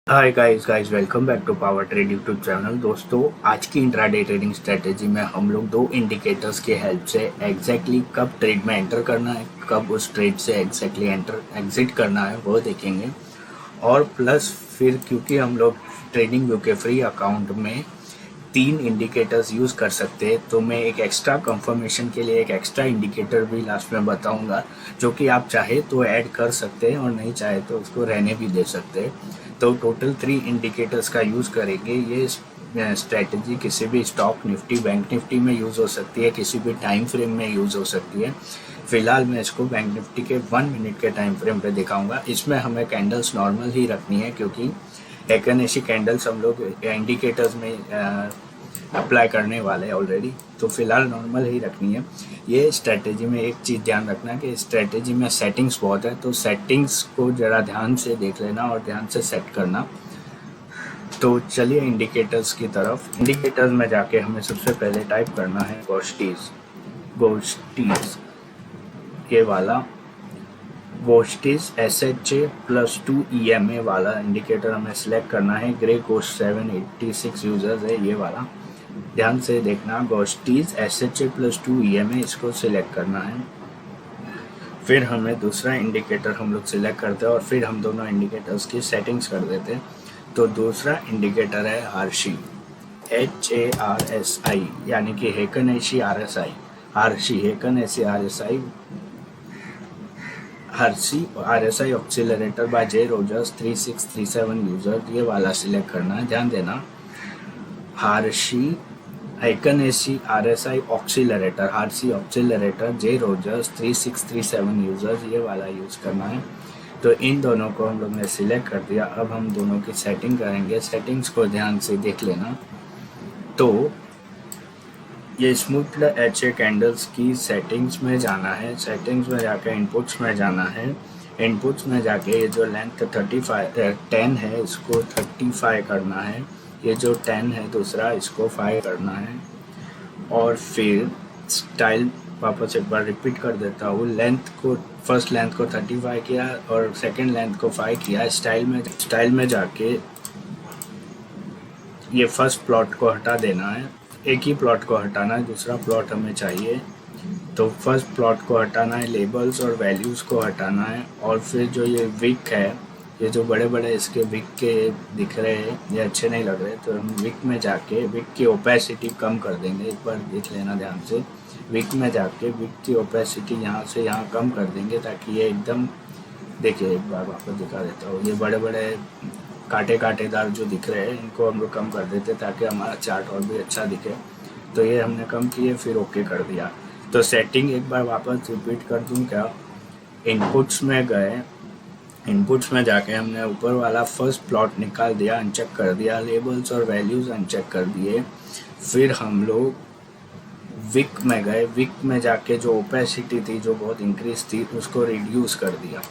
Hi guys welcome back to Power Trade YouTube channel. दोस्तों, आज की इंट्राडे ट्रेडिंग स्ट्रेटेजी में हम लोग दो इंडिकेटर्स के हेल्प से एग्जैक्टली कब ट्रेड में एंटर करना है, कब उस ट्रेड से एग्जैक्टली एंटर एग्जिट करना है वो देखेंगे। और प्लस फिर क्योंकि हम लोग ट्रेडिंग व्यू के फ्री अकाउंट में 3 इंडिकेटर्स यूज़ कर सकते हैं, तो मैं एक एक्स्ट्रा कंफर्मेशन के लिए एक एक्स्ट्रा इंडिकेटर भी लास्ट में बताऊंगा, जो कि आप चाहे तो ऐड कर सकते हैं और नहीं चाहे तो उसको रहने भी दे सकते हैं। तो टोटल 3 इंडिकेटर्स का यूज़ करेंगे। ये स्ट्रेटजी किसी भी स्टॉक निफ्टी, बैंक निफ्टी में यूज़ हो सकती है, किसी भी टाइम फ्रेम में यूज़ हो सकती है। फिलहाल मैं इसको बैंक निफ्टी के 1 मिनट के टाइम फ्रेम पे दिखाऊंगा। इसमें हमें कैंडल्स नॉर्मल ही रखनी है, क्योंकि एक्नएशी कैंडल्स हम लोग इंडिकेटर्स में अप्लाई करने वाले हैं ऑलरेडी, तो फिलहाल नॉर्मल ही रखनी है। ये स्ट्रेटेजी में एक चीज़ ध्यान रखना कि स्ट्रेटेजी में सेटिंग्स बहुत है, तो सेटिंग्स को ज़रा ध्यान से देख लेना और ध्यान से सेट करना। तो चलिए इंडिकेटर्स की तरफ। इंडिकेटर्स में जाके हमें सबसे पहले टाइप करना है गोस्टीज, ये वाला गोस्टीज SHA+2 EMA वाला इंडिकेटर हमें सिलेक्ट करना है। ग्रे गोस्ट 786 यूजर्स है ये वाला, ध्यान से देखना। गोस्टीज SHA+2 EMA, इसको सिलेक्ट करना है। फिर हमें दूसरा इंडिकेटर हम लोग सिलेक्ट करते हैं और फिर हम दोनों इंडिकेटर्स की सेटिंग्स कर देते हैं। तो दूसरा इंडिकेटर है हर्शी, HARSI, यानी कि हेकनएशी RSI, हर्शी हेकनएशी HARSI RSI oscillator by J Rogers 3637 user, ये वाला सिलेक्ट करना है, ध्यान देना। हर्शी हेकनएशी RSI oscillator, HARSI oscillator J Rogers 3637 users, ये वाला यूज़ करना है। तो इन दोनों को हम लोग ने सिलेक्ट कर दिया। अब हम दोनों की सेटिंग करेंगे। सेटिंग्स को ध्यान से देख लेना। तो ये स्मूथ HA कैंडल्स की सेटिंग्स में जाना है। सेटिंग्स में जाकर इनपुट्स में जाना है। इनपुट्स में जाके ये जो लेंथ 10 है, इसको 35 करना है। ये जो 10 है दूसरा, इसको 5 करना है। और फिर स्टाइल वापस एक बार रिपीट कर देता हूँ। लेंथ को, फर्स्ट लेंथ को 35 किया और सेकंड लेंथ को 5 किया। स्टाइल में जाके ये फर्स्ट प्लॉट को हटा देना है। एक ही प्लॉट को हटाना है, दूसरा प्लॉट हमें चाहिए। तो फर्स्ट प्लॉट को हटाना है, लेबल्स और वैल्यूज़ को हटाना है। और फिर जो ये विक है, ये जो बड़े बड़े इसके विक के दिख रहे हैं, ये अच्छे नहीं लग रहे, तो हम विक में जाके विक की ओपेसिटी कम कर देंगे। एक बार देख लेना ध्यान से। विक में जाके विक की ओपेसिटी यहाँ से यहाँ कम कर देंगे, ताकि ये एकदम, देखिए एक बार वापस दिखा देता हूँ। ये बड़े बड़े कांटेदार जो दिख रहे हैं, इनको हम लोग कम कर देते ताकि हमारा चार्ट और भी अच्छा दिखे। तो ये हमने कम किए, फिर ओके कर दिया। तो सेटिंग एक बार वापस रिपीट कर दूँ क्या? इनपुट्स में गए, इनपुट्स में जाके हमने ऊपर वाला फर्स्ट प्लॉट निकाल दिया, अनचेक कर दिया। लेबल्स और वैल्यूज़ अनचेक कर दिए। फिर हम लोग विक में गए। विक में जाके जो ओपेसिटी थी, जो बहुत इंक्रीज थी, उसको रिड्यूस कर दिया।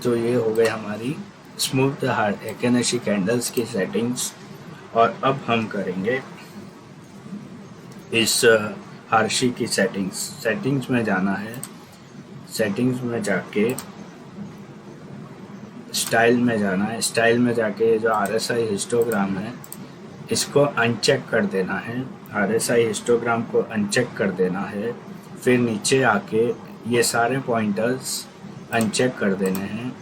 तो ये हो गई हमारी स्मूथ एक्नएशी कैंडल्स की सेटिंग्स। और अब हम करेंगे इस हर्शी की सेटिंग्स में जाना है। सेटिंग्स में जाके स्टाइल में जाना है। स्टाइल में जाके जो RSI हिस्टोग्राम है, इसको अनचेक कर देना है। RSI हिस्टोग्राम को अनचेक कर देना है। फिर नीचे आके ये सारे पॉइंटर्स अनचेक कर देने हैं।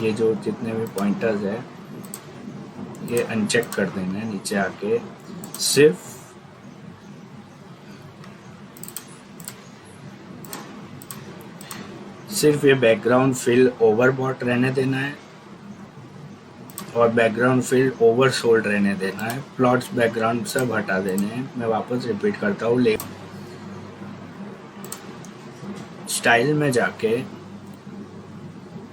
ये जो जितने भी पॉइंटर्स है, ये अनचेक कर देने हैं। नीचे आके सिर्फ ये बैकग्राउंड फिल ओवरबॉट रहने देना है और बैकग्राउंड फिल ओवरसोल्ड रहने देना है। प्लॉट्स बैकग्राउंड सब हटा देने हैं। मैं वापस रिपीट करता हूँ। स्टाइल में जाके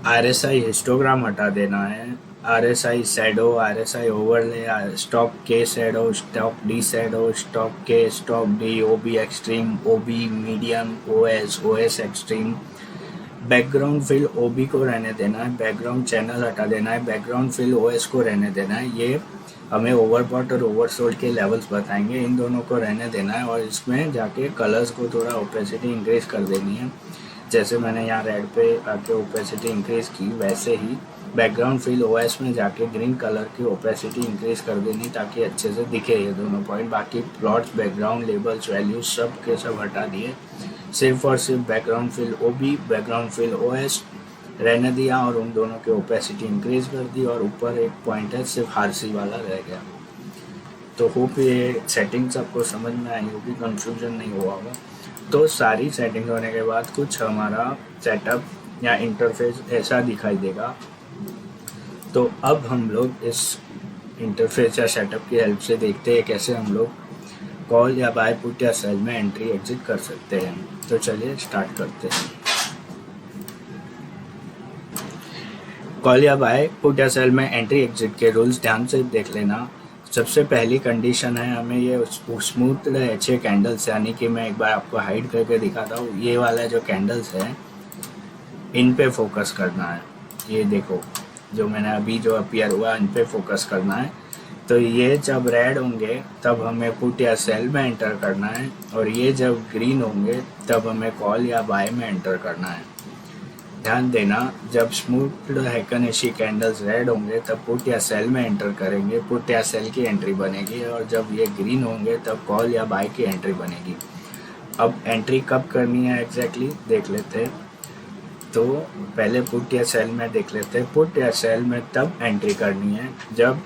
RSI हिस्टोग्राम हटा देना है। RSI shadow, RSI overlay, stoch K shadow, stoch D shadow, stoch K, stoch D, OB extreme, OB medium, OS extreme. Background fill OB को रहने देना है। बैकग्राउंड चैनल हटा देना है। बैकग्राउंड फिल OS को रहने देना है। ये हमें ओवरबॉट और ओवरसोल्ड के लेवल्स बताएंगे, इन दोनों को रहने देना है। और इसमें जाके कलर्स को थोड़ा ओपेसिटी इंक्रीज कर देनी है। जैसे मैंने यहाँ रेड पे आके ओपेसिटी इंक्रीज़ की, वैसे ही बैकग्राउंड फिल ओएस में जाके ग्रीन कलर की ओपेसिटी इंक्रीज़ कर देनी ताकि अच्छे से दिखे ये दोनों पॉइंट। बाकी प्लॉट्स, बैकग्राउंड लेबल्स, वैल्यूज सब के सब हटा दिए, सिर्फ और सिर्फ बैकग्राउंड फिल ओबी, बैकग्राउंड फिल ओएस रहने दिया और उन दोनों की ओपेसिटी इंक्रीज़ कर दी, और ऊपर एक पॉइंट है सिर्फ आरसी वाला रह गया। तो होप ये सेटिंग्स आपको समझ में आई होगी, कंफ्यूजन नहीं हुआ होगा। तो सारी सेटिंग होने के बाद कुछ हमारा सेटअप या इंटरफेस ऐसा दिखाई देगा। तो अब हम लोग इस इंटरफेस या सेटअप की हेल्प से देखते हैं कैसे हम लोग कॉल या बाय पुट या सेल में एंट्री एग्जिट कर सकते हैं। तो चलिए स्टार्ट करते हैं। कॉल या बाय पुट या सेल में एंट्री एग्जिट के रूल्स ध्यान से देख लेना। सबसे पहली कंडीशन है हमें ये स्मूथ अच्छे कैंडल्स, यानी कि मैं एक बार आपको हाइड करके दिखाता हूँ। ये वाला जो कैंडल्स है इन पे फोकस करना है। ये देखो जो मैंने अभी जो अपीयर हुआ इन पे फोकस करना है। तो ये जब रेड होंगे तब हमें पुट या सेल में एंटर करना है, और ये जब ग्रीन होंगे तब हमें कॉल या बाय में एंटर करना है। ध्यान देना, जब स्मूथ हैकनेशी कैंडल्स रेड होंगे तब पुट या सेल में एंटर करेंगे, पुट या सेल की एंट्री बनेगी, और जब ये ग्रीन होंगे तब कॉल या बाय की एंट्री बनेगी। अब एंट्री कब करनी है एग्जैक्टली देख लेते हैं। तो पहले पुट या सेल में देख लेते हैं। पुट या सेल में तब एंट्री करनी है जब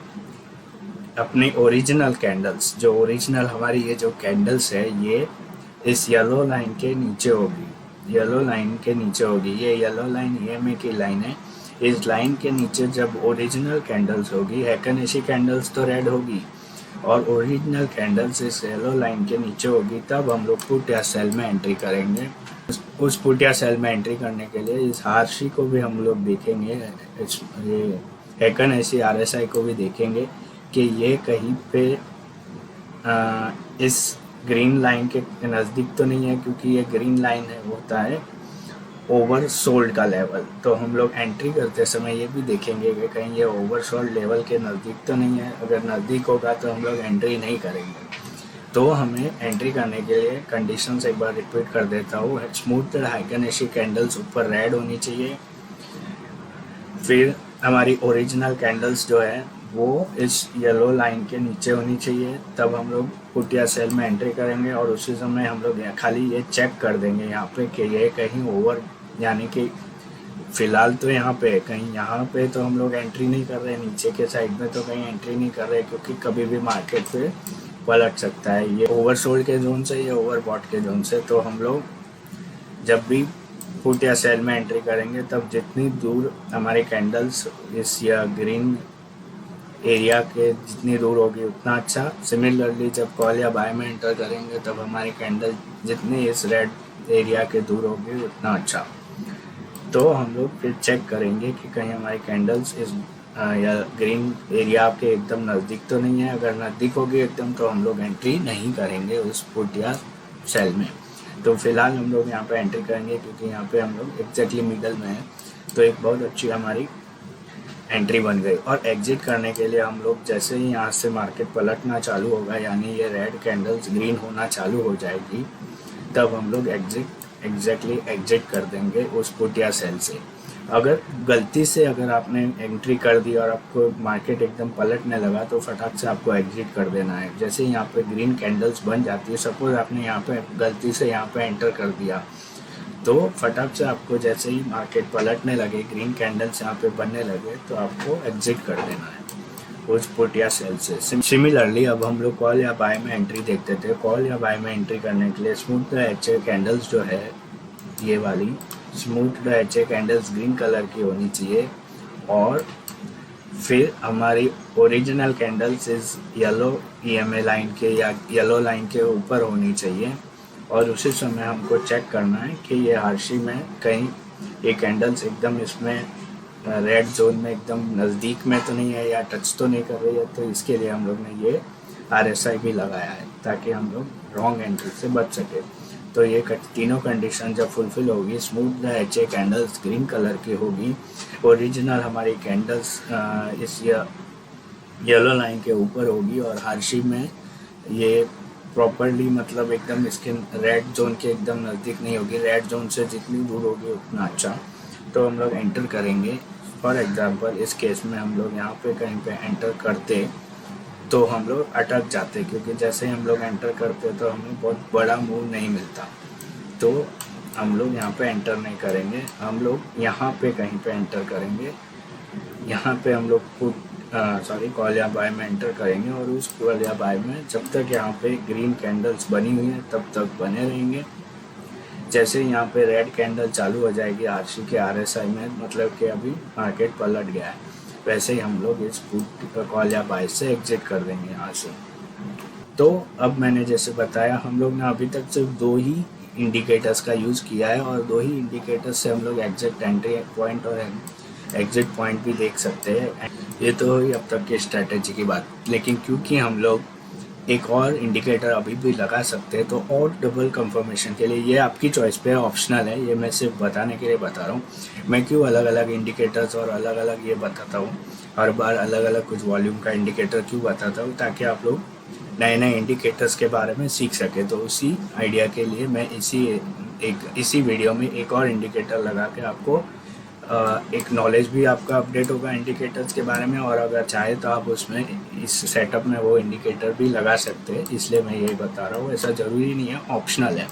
अपनी ओरिजिनल कैंडल्स, जो ओरिजिनल हमारी ये जो कैंडल्स है ये इस येलो लाइन के नीचे होगी, येलो लाइन के नीचे होगी। ये येलो लाइन EMA की लाइन है। इस लाइन के नीचे जब ओरिजिनल कैंडल्स होगी, हैकनेशी कैंडल्स तो रेड होगी और ओरिजिनल कैंडल्स इस येलो लाइन के नीचे होगी, तब हम लोग पुट या सेल में एंट्री करेंगे। उस पुट या सेल में एंट्री करने के लिए इस आरसी को भी हम लोग देखेंगे, ये हैकनेशी RSI को भी देखेंगे कि ये कहीं पे इस ग्रीन लाइन के नज़दीक तो नहीं है, क्योंकि ये ग्रीन लाइन है होता है ओवर सोल्ड का लेवल। तो हम लोग एंट्री करते समय ये भी देखेंगे कि कहीं ये ओवर सोल्ड लेवल के नज़दीक तो नहीं है। अगर नज़दीक होगा तो हम लोग एंट्री नहीं करेंगे। तो हमें एंट्री करने के लिए कंडीशंस एक बार रिपीट कर देता हूँ। स्मूथ हैकनेशी कैंडल्स ऊपर रेड होनी चाहिए, फिर हमारी ओरिजिनल कैंडल्स जो है वो इस येलो लाइन के नीचे होनी चाहिए, तब हम लोग पुट या सेल में एंट्री करेंगे। और उसी समय हम लोग खाली ये चेक कर देंगे यहाँ पे कि ये कहीं ओवर, यानी कि फ़िलहाल तो यहाँ पे कहीं, यहाँ पे तो हम लोग एंट्री नहीं कर रहे, नीचे के साइड में तो कहीं एंट्री नहीं कर रहे, क्योंकि कभी भी मार्केट पे पलट सकता है। ये ओवरसोल्ड के जोन से, ये ओवरबॉट के जोन से। तो हम लोग जब भी पुट या सेल में एंट्री करेंगे तब जितनी दूर हमारी कैंडल्स इस या ग्रीन एरिया के जितनी दूर होगी उतना अच्छा। सिमिलरली जब कॉल या बाय में एंटर करेंगे तब हमारी कैंडल जितनी इस रेड एरिया के दूर होगी उतना अच्छा। तो हम लोग फिर चेक करेंगे कि कहीं हमारी कैंडल्स इस या ग्रीन एरिया के एकदम नज़दीक तो नहीं है। अगर नज़दीक होगी एकदम तो हम लोग एंट्री नहीं करेंगे उस पुट या सेल में। तो फिलहाल हम लोग यहाँ पे एंट्री करेंगे, क्योंकि यहाँ पे हम लोग एग्जैक्टली मिडल में है। तो एक बहुत अच्छी हमारी एंट्री बन गई। और एग्जिट करने के लिए हम लोग जैसे ही यहाँ से मार्केट पलटना चालू होगा, यानी ये रेड कैंडल्स ग्रीन होना चालू हो जाएगी, तब हम लोग एग्जैक्टली एग्जिट कर देंगे उस पुट या सेल से। अगर गलती से अगर आपने एंट्री कर दी और आपको मार्केट एकदम पलटने लगा तो फटाक से आपको एग्जिट कर देना है। जैसे यहाँ पे ग्रीन कैंडल्स बन जाती है, सपोज आपने यहाँ पे गलती से यहाँ पे एंटर कर दिया, तो फटाक से आपको जैसे ही मार्केट पलटने लगे, ग्रीन कैंडल्स यहाँ पे बनने लगे, तो आपको एग्जिट कर देना है उस पुट या सेल से। सिमिलरली अब हम लोग कॉल या बाय में एंट्री देखते थे। कॉल या बाय में एंट्री करने के लिए स्मूथ HA कैंडल्स जो है, ये वाली smooth HA candles green colour की होनी चाहिए, और फिर हमारी ओरिजिनल कैंडल्स इस येलो EMA लाइन के या येलो लाइन के ऊपर होनी चाहिए। और उसी समय हमको चेक करना है कि ये आरसी में कहीं ये कैंडल्स एकदम इसमें रेड जोन में एकदम नज़दीक में तो नहीं है या टच तो नहीं कर रही है। तो इसके लिए हम लोग ने ये RSI भी लगाया है ताकि हम लोग रॉन्ग एंट्री से बच सके। तो ये तीनों कंडीशन जब फुलफिल होगी, smooth HA candles green colour की होगी, ओरिजिनल हमारी कैंडल्स इस येलो लाइन के ऊपर होगी, और आरसी में ये प्रॉपरली मतलब एकदम इसके रेड जोन के एकदम नज़दीक नहीं होगी, रेड जोन से जितनी दूर होगी उतना अच्छा। तो हम लोग एंटर करेंगे। फॉर एग्ज़ाम्पल इस केस में हम लोग यहाँ पे कहीं पे एंटर करते तो हम लोग अटक जाते, क्योंकि जैसे ही हम लोग एंटर करते तो हमें बहुत बड़ा मूव नहीं मिलता। तो हम लोग यहाँ पे एंटर नहीं करेंगे, हम लोग यहाँ पे कहीं पे एंटर करेंगे। यहाँ पे हम लोग कॉल या बाय में एंटर करेंगे और उस कॉल या बाय में जब तक यहाँ पे ग्रीन कैंडल्स बनी हुई है तब तक बने रहेंगे। जैसे यहाँ पे रेड कैंडल चालू हो जाएगी आरसी के आरएसआई में, मतलब कि अभी मार्केट पलट गया है, वैसे ही हम लोग इस पुट कॉल या बाय से एग्जिट कर देंगे यहाँ से। तो अब मैंने जैसे बताया, हम लोग ने अभी तक सिर्फ 2 ही इंडिकेटर्स का यूज़ किया है और 2 ही इंडिकेटर्स से हम लोग एग्जैक्ट एंट्री पॉइंट और एग्जिट पॉइंट भी देख सकते हैं। ये तो हुई अब तक की स्ट्रैटेजी की बात, लेकिन क्योंकि हम लोग एक और इंडिकेटर अभी भी लगा सकते हैं, तो और डबल कंफर्मेशन के लिए, ये आपकी चॉइस पे ऑप्शनल है, ये मैं सिर्फ बताने के लिए बता रहा हूँ। मैं क्यों अलग अलग इंडिकेटर्स और अलग अलग ये बताता हूँ, हर बार अलग अलग कुछ वॉल्यूम का इंडिकेटर क्यों बताता हूँ, ताकि आप लोग नए नए इंडिकेटर्स के बारे में सीख सके। तो उसी आइडिया के लिए मैं इसी वीडियो में एक और इंडिकेटर लगा के आपको एक नॉलेज भी आपका अपडेट होगा इंडिकेटर्स के बारे में, और अगर चाहे तो आप उसमें इस सेटअप में वो इंडिकेटर भी लगा सकते हैं, इसलिए मैं यही बता रहा हूँ। ऐसा ज़रूरी नहीं है, ऑप्शनल है।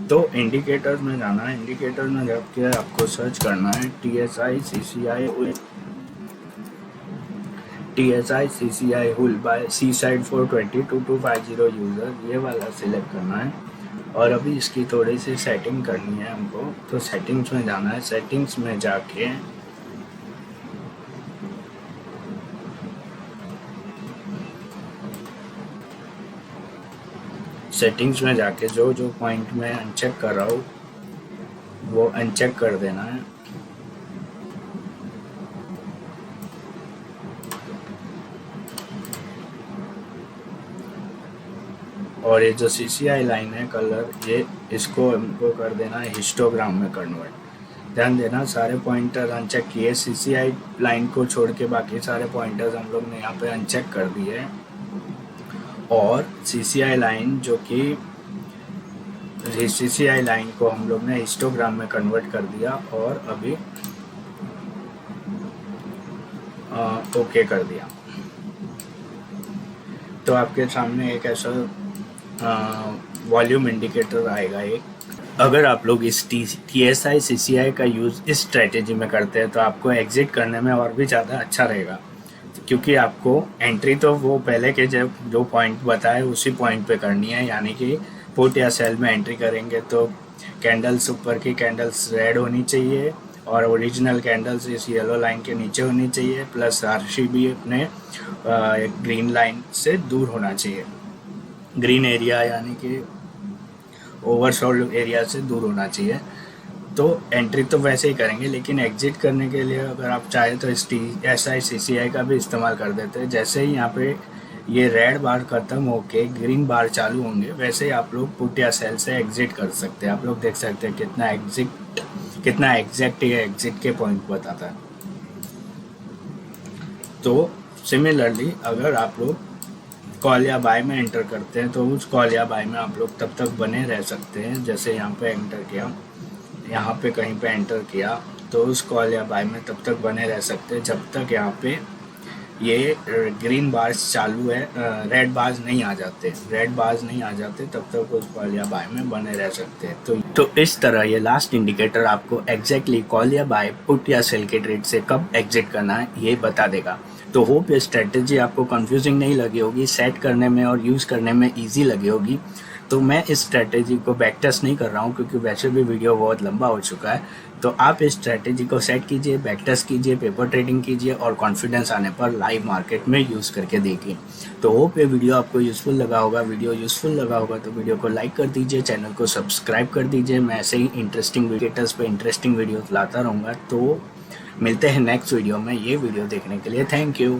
तो इंडिकेटर्स में जाना है, इंडिकेटर में जाके आपको सर्च करना है TSI हुल बाय सीसाइड 420-2250 यूज़र, ये वाला सिलेक्ट करना है। और अभी इसकी थोड़ी सी सेटिंग करनी है हमको, तो सेटिंग्स में जाना है। सेटिंग्स में जाके जो पॉइंट में अनचेक कर रहा हूँ वो अनचेक कर देना है। और ये जो CCI लाइन है कलर, ये इसको हमको कर देना है हिस्टोग्राम में कन्वर्ट। ध्यान देना, सारे पॉइंटर अनचेक किए, CCI लाइन को छोड़ के बाकी सारे पॉइंटर्स हम लोग ने यहाँ पे अनचेक कर दिए। और CCI लाइन CCI लाइन को हम लोग ने हिस्टोग्राम में कन्वर्ट कर दिया और अभी ओके कर दिया। तो आपके सामने एक ऐसा वॉल्यूम इंडिकेटर आएगा एक। अगर आप लोग इस TSI CCI का यूज़ इस स्ट्रेटेजी में करते हैं तो आपको एग्जिट करने में और भी ज़्यादा अच्छा रहेगा, क्योंकि आपको एंट्री तो वो पहले के जो पॉइंट बताए उसी पॉइंट पे करनी है। यानी कि पुट या सेल में एंट्री करेंगे तो कैंडल्स, ऊपर की कैंडल्स रेड होनी चाहिए और ओरिजिनल कैंडल्स इस येलो लाइन के नीचे होनी चाहिए, प्लस RC भी अपने ग्रीन लाइन से दूर होना चाहिए, ग्रीन एरिया यानी कि ओवरसोल्ड एरिया से दूर होना चाहिए। तो एंट्री तो वैसे ही करेंगे, लेकिन एग्जिट करने के लिए अगर आप चाहें तो इस TSI CCI का भी इस्तेमाल कर देते हैं। जैसे ही यहाँ पे ये रेड बार ख़त्म होके ग्रीन बार चालू होंगे, वैसे ही आप लोग पुट या सेल से एग्जिट कर सकते हैं। आप लोग देख सकते हैं कितना एग्जैक्ट ये एग्जिट के पॉइंट बताता है। तो सिमिलरली अगर आप लोग कॉल या बाय में एंटर करते हैं तो उस कॉल या बाय में आप लोग तब तक बने रह सकते हैं। जैसे यहाँ पे एंटर किया, यहाँ पे कहीं पे एंटर किया, तो उस कॉल या बाय में तब तक बने रह सकते हैं जब तक यहाँ पे ये ग्रीन बार्स चालू है, रेड बार्स नहीं आ जाते। तब तक उस कॉल या बाय में बने रह सकते हैं। तो इस तरह ये लास्ट इंडिकेटर आपको एग्जैक्टली कॉल या बाय, पुट या सेल के ट्रेड से कब एग्जिट करना है ये बता देगा। तो होप ये स्ट्रेटेजी आपको कंफ्यूजिंग नहीं लगी होगी, सेट करने में और यूज़ करने में ईजी लगी होगी। तो मैं इस स्ट्रेटेजी को बैक टेस्ट नहीं कर रहा हूँ, क्योंकि वैसे भी वीडियो बहुत लंबा हो चुका है। तो आप इस स्ट्रेटेजी को सेट कीजिए, बैक टेस्ट कीजिए, पेपर ट्रेडिंग कीजिए और कॉन्फिडेंस आने पर लाइव मार्केट में यूज़ करके देखिए। तो होप ये वीडियो आपको यूज़फुल लगा होगा। तो वीडियो को लाइक कर दीजिए, चैनल को सब्सक्राइब कर दीजिए। मैं ऐसे ही इंटरेस्टिंग वीडियोज़ लाता रहूँगा। तो मिलते हैं नेक्स्ट वीडियो में। ये वीडियो देखने के लिए थैंक यू।